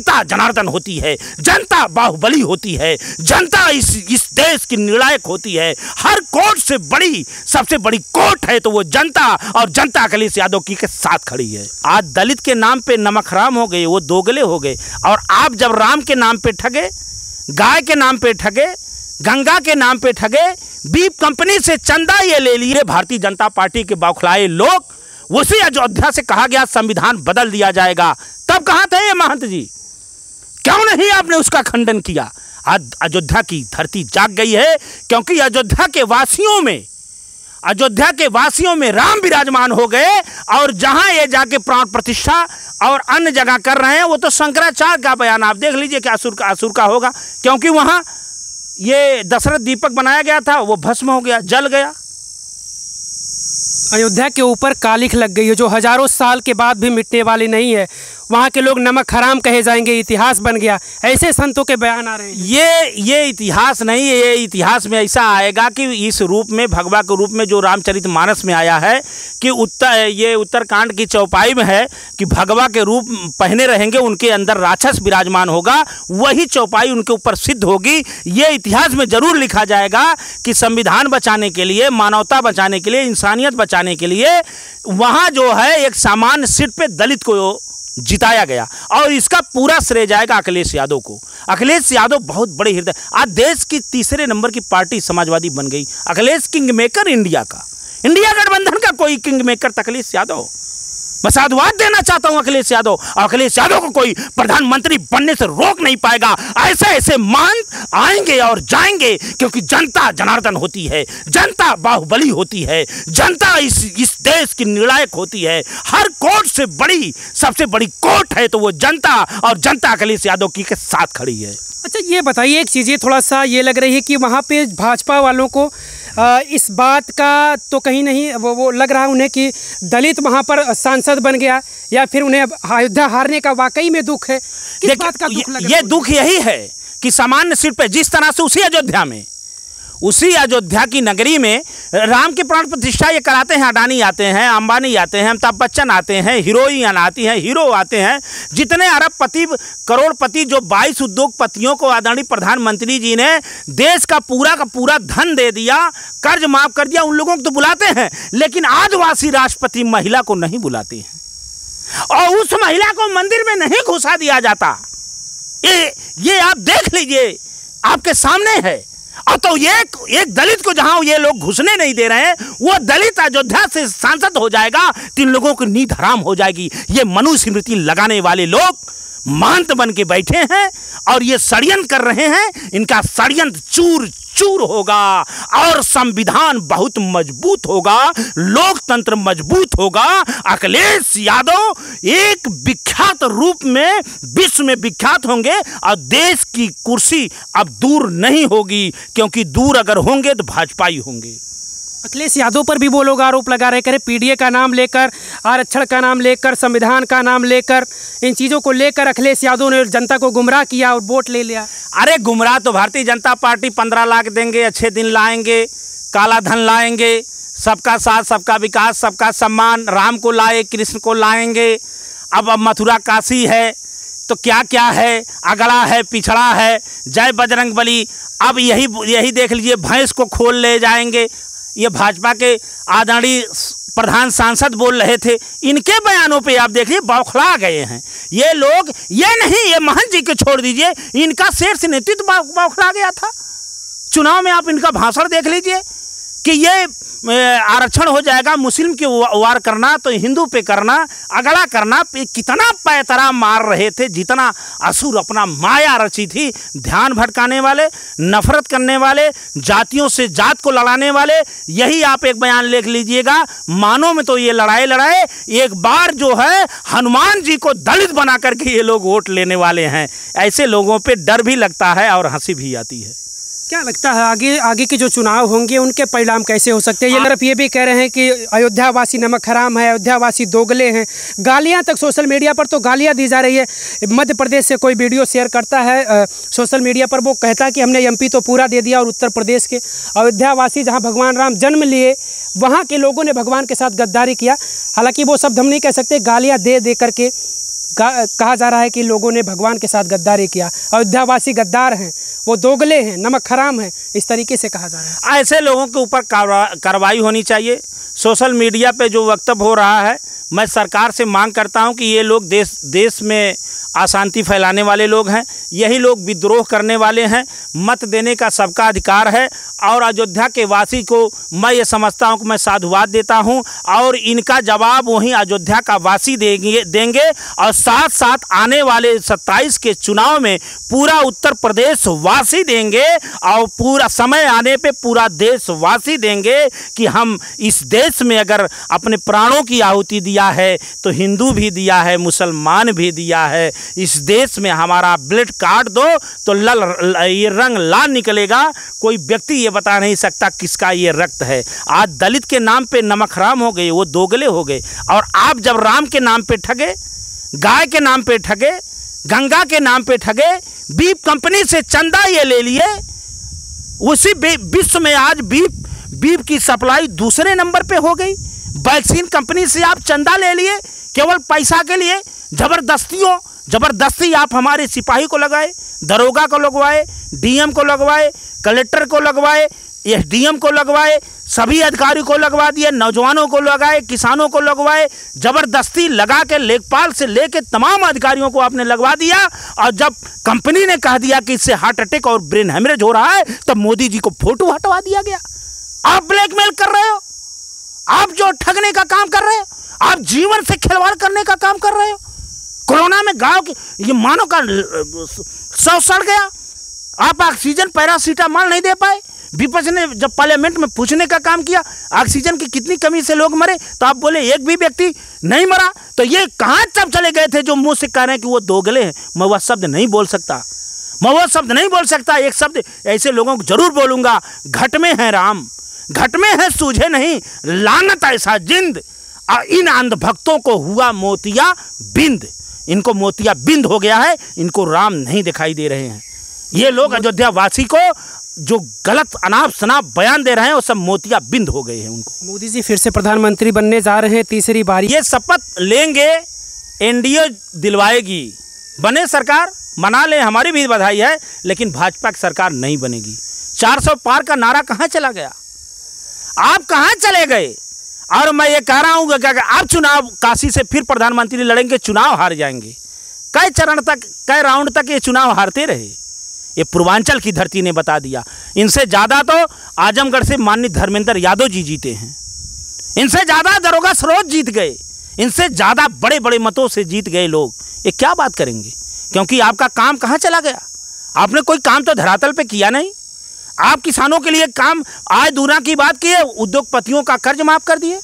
जनता जनार्दन होती है, जनता बाहुबली होती है, जनता इस देश की निर्णायक होती है। हर कोर्ट से बड़ी, सबसे बड़ी कोर्ट है तो वो जनता, और जनता अखिलेश यादव की के साथ खड़ी है। आज दलित के नाम पे नमक हराम हो गए, वो दोगले हो गए। और आप जब राम के नाम पे ठगे, गाय के नाम पे ठगे, गंगा के नाम पे ठगे, बीप कंपनी से चंदा ये ले लिए भारतीय जनता पार्टी के बौखलाए लोग। उसी अयोध्या से कहा गया संविधान बदल दिया जाएगा, तब कहाँ थे ये महंत जी? क्यों नहीं आपने उसका खंडन किया? आज अयोध्या की धरती जाग गई है, क्योंकि अयोध्या के वासियों में राम विराजमान हो गए। और जहां ये जाके प्राण प्रतिष्ठा और अन्य जगह कर रहे हैं, वो तो शंकराचार्य का बयान आप देख लीजिए कि असुर का होगा, क्योंकि वहां ये दशरथ दीपक बनाया गया था, वो भस्म हो गया, जल गया। अयोध्या के ऊपर कालिख लग गई है जो हजारों साल के बाद भी मिटने वाली नहीं है। वहाँ के लोग नमक हराम कहे जाएंगे, इतिहास बन गया, ऐसे संतों के बयान आ रहे हैं। ये इतिहास नहीं है, ये इतिहास में ऐसा आएगा कि इस रूप में, भगवा के रूप में जो रामचरितमानस में आया है कि उत्तरकांड की चौपाई में है कि भगवा के रूप पहने रहेंगे, उनके अंदर राक्षस विराजमान होगा, वही चौपाई उनके ऊपर सिद्ध होगी। ये इतिहास में जरूर लिखा जाएगा कि संविधान बचाने के लिए, मानवता बचाने के लिए, इंसानियत बचाने के लिए वहाँ जो है एक सामान्य सीट पे दलित को जिताया गया। और इसका पूरा श्रेय जाएगा अखिलेश यादव को। अखिलेश यादव बहुत बड़े हृदय, आज देश की तीसरे नंबर की पार्टी समाजवादी बन गई। अखिलेश किंग मेकर इंडिया का, इंडिया गठबंधन का कोई किंग मेकर अखिलेश यादव। मैं साधुवाद देना चाहता हूं अखिलेश यादव, और अखिलेश यादव को कोई प्रधानमंत्री बनने से रोक नहीं पाएगा। ऐसे ऐसे मान आएंगे और जाएंगे, क्योंकि जनता जनार्दन होती है, जनता बाहुबली होती है, जनता इस देश की निर्णायक होती है। हर कोर्ट से बड़ी, सबसे बड़ी कोर्ट है तो वो जनता, और जनता अखिलेश यादव की के साथ खड़ी है। अच्छा ये बताइए, एक चीज़ ये थोड़ा सा ये लग रही है कि वहाँ पे भाजपा वालों को इस बात का तो कहीं नहीं वो लग रहा है उन्हें कि दलित वहाँ पर सांसद बन गया, या फिर उन्हें अयोध्या हारने का वाकई में दुख है। किस बात का दुख लग रहा है? ये दुख यही है कि सामान्य सीट पे जिस तरह से उसी अयोध्या की नगरी में राम की प्राण प्रतिष्ठा ये कराते हैं, अडानी आते हैं, अंबानी आते हैं, अमिताभ बच्चन आते हैं, हीरोइन आती हैं, हीरो आते हैं, जितने अरबपति करोड़पति जो 22 उद्योगपतियों को आदरणीय प्रधानमंत्री जी ने देश का पूरा धन दे दिया, कर्ज माफ कर दिया, उन लोगों को तो बुलाते हैं, लेकिन आदिवासी राष्ट्रपति महिला को नहीं बुलाते हैं, और उस महिला को मंदिर में नहीं घुसा दिया जाता। ये आप देख लीजिए, आपके सामने है। और तो एक दलित को जहां ये लोग घुसने नहीं दे रहे हैं, वो दलित अयोध्या से सांसद हो जाएगा, तीन लोगों की नींद हराम हो जाएगी। ये मनुस्मृति लगाने वाले लोग महंत बन के बैठे हैं और ये षड्यंत्र कर रहे हैं। इनका षड्यंत्र चूर चूर होगा और संविधान बहुत मजबूत होगा, लोकतंत्र मजबूत होगा। अखिलेश यादव एक विख्यात रूप में विश्व में विख्यात होंगे और देश की कुर्सी अब दूर नहीं होगी, क्योंकि दूर अगर होंगे तो भाजपा ही होंगे। अखिलेश यादव पर भी वो लोग आरोप लगा रहे करें, पीडीए का नाम लेकर, आरक्षण का नाम लेकर, संविधान का नाम लेकर, इन चीज़ों को लेकर अखिलेश यादव ने जनता को गुमराह किया और वोट ले लिया। अरे गुमराह तो भारतीय जनता पार्टी 15 लाख देंगे, अच्छे दिन लाएंगे, काला धन लाएंगे, सबका साथ, सबका विकास, सबका सम्मान, राम को लाए, कृष्ण को लाएंगे। अब मथुरा काशी है तो क्या क्या है, अगड़ा है, पिछड़ा है, जय बजरंग बली। अब यही देख लीजिए, भैंस को खोल ले जाएंगे। ये भाजपा के आदरणीय प्रधान सांसद बोल रहे थे, इनके बयानों पे आप देखिए बौखला गए हैं ये लोग। ये नहीं, ये महंत जी के छोड़ दीजिए, इनका शीर्ष नेतृत्व बौखला गया था। चुनाव में आप इनका भाषण देख लीजिए कि ये आरक्षण हो जाएगा, मुस्लिम के वार करना तो हिंदू पे करना, अगला करना, कितना पैतरा मार रहे थे। जितना असुर अपना माया रची थी, ध्यान भटकाने वाले, नफरत करने वाले, जातियों से जात को लड़ाने वाले। यही आप एक बयान लिख लीजिएगा, मानो में तो ये लड़ाए एक बार जो है हनुमान जी को दलित बना करके ये लोग वोट लेने वाले हैं। ऐसे लोगों पे डर भी लगता है और हंसी भी आती है। क्या लगता है आगे के जो चुनाव होंगे उनके परिणाम कैसे हो सकते हैं? ये तरफ ये भी कह रहे हैं कि अयोध्यावासी नमक हराम है, अयोध्यावासी दोगले हैं, गालियां तक सोशल मीडिया पर तो गालियां दी जा रही है। मध्य प्रदेश से कोई वीडियो शेयर करता है सोशल मीडिया पर, वो कहता है कि हमने एमपी तो पूरा दे दिया, और उत्तर प्रदेश के अयोध्यावासी जहाँ भगवान राम जन्म लिए वहाँ के लोगों ने भगवान के साथ गद्दारी किया। हालांकि वो शब्द हम नहीं कह सकते, गालियाँ दे करके कहा जा रहा है कि लोगों ने भगवान के साथ गद्दारी किया, अयोध्यावासी गद्दार हैं, वो दोगले हैं, नमक हराम हैं, इस तरीके से कहा जा रहा है। ऐसे लोगों के ऊपर कार्रवाई होनी चाहिए। सोशल मीडिया पे जो वक्तव्य हो रहा है, मैं सरकार से मांग करता हूं कि ये लोग देश में अशांति फैलाने वाले लोग हैं, यही लोग विद्रोह करने वाले हैं। मत देने का सबका अधिकार है और अयोध्या के वासी को मैं ये समझता हूं कि मैं साधुवाद देता हूं और इनका जवाब वहीं अयोध्या का वासी देंगे और साथ साथ आने वाले 27 के चुनाव में पूरा उत्तर प्रदेश वासी देंगे और पूरा समय आने पे पूरा देशवासी देंगे कि हम इस देश में अगर अपने प्राणों की आहुति दिया है तो हिंदू भी दिया है, मुसलमान भी दिया है। इस देश में हमारा ब्लड काट दो तो ये रंग लाल निकलेगा। कोई व्यक्ति ये बता नहीं सकता किसका ये रक्त है। आज दलित के नाम पे नमक हराम हो गए, वो दोगले हो गए। और आप जब राम के नाम पे ठगे, गाय के नाम पे ठगे, गंगा के नाम पे ठगे, बीफ कंपनी से चंदा ये ले लिए, उसी विश्व में आज बीफ की सप्लाई दूसरे नंबर पे हो गई। वैक्सीन कंपनी से आप चंदा ले लिए केवल पैसा के लिए। जबरदस्ती आप हमारे सिपाही को लगाए, दरोगा को लगवाए, डीएम को लगवाए, कलेक्टर को लगवाए, एसडीएम को लगवाए, सभी अधिकारी को लगवा दिए, नौजवानों को लगाए, किसानों को लगवाए, जबरदस्ती लगा के लेखपाल से लेके तमाम अधिकारियों को आपने लगवा दिया। और जब कंपनी ने कह दिया कि इससे हार्ट अटैक और ब्रेन हेमरेज हो रहा है तब मोदी जी को फोटो हटवा दिया गया। आप ब्लैकमेल कर रहे हो, आप जो ठगने का काम कर रहे हो, आप जीवन से खिलवाड़ करने का काम कर रहे हो। कोरोना में गांव की ये मानव का शव सड़ गया, आप ऑक्सीजन पैरासीटामोल नहीं दे पाए। विपक्ष ने जब पार्लियामेंट में पूछने का काम किया ऑक्सीजन की कितनी कमी से लोग मरे, तो आप बोले एक भी व्यक्ति नहीं मरा। तो ये कहाँ सब चले गए थे जो मुंह से कह रहे हैं कि वो दोगले हैं। मैं वह शब्द नहीं बोल सकता, एक शब्द ऐसे लोगों को जरूर बोलूंगा, घट में है राम, घट में है सूझे नहीं, लानत ऐसा जिंद, इन अंधभक्तों को हुआ मोतिया बिंद। इनको मोतिया बिंद हो गया है, इनको राम नहीं दिखाई दे रहे हैं। ये लोग अयोध्या वासी को जो गलत अनाप शनाप बयान दे रहे हैं वो सब मोतिया बिंद हो गए हैं उनको। मोदी जी फिर से प्रधानमंत्री बनने जा रहे हैं तीसरी बारी। ये शपथ लेंगे, एनडीए दिलवाएगी, बने सरकार, मना ले, हमारी भी बधाई है, लेकिन भाजपा की सरकार नहीं बनेगी। 400 पार का नारा कहाँ चला गया, आप कहाँ चले गए। और मैं ये कह रहा हूँ कि आप चुनाव काशी से फिर प्रधानमंत्री लड़ेंगे, चुनाव हार जाएंगे। कई चरण तक, कई राउंड तक ये चुनाव हारते रहे। ये पूर्वांचल की धरती ने बता दिया। इनसे ज़्यादा तो आजमगढ़ से माननीय धर्मेंद्र यादव जी जीते हैं, इनसे ज़्यादा दरोगा सरोज जीत गए, इनसे ज़्यादा बड़े बड़े मतों से जीत गए लोग। ये क्या बात करेंगे, क्योंकि आपका काम कहाँ चला गया। आपने कोई काम तो धरातल पे किया नहीं। आप किसानों के लिए काम, आय दूना की बात की है, उद्योगपतियों का कर्ज माफ़ कर दिए।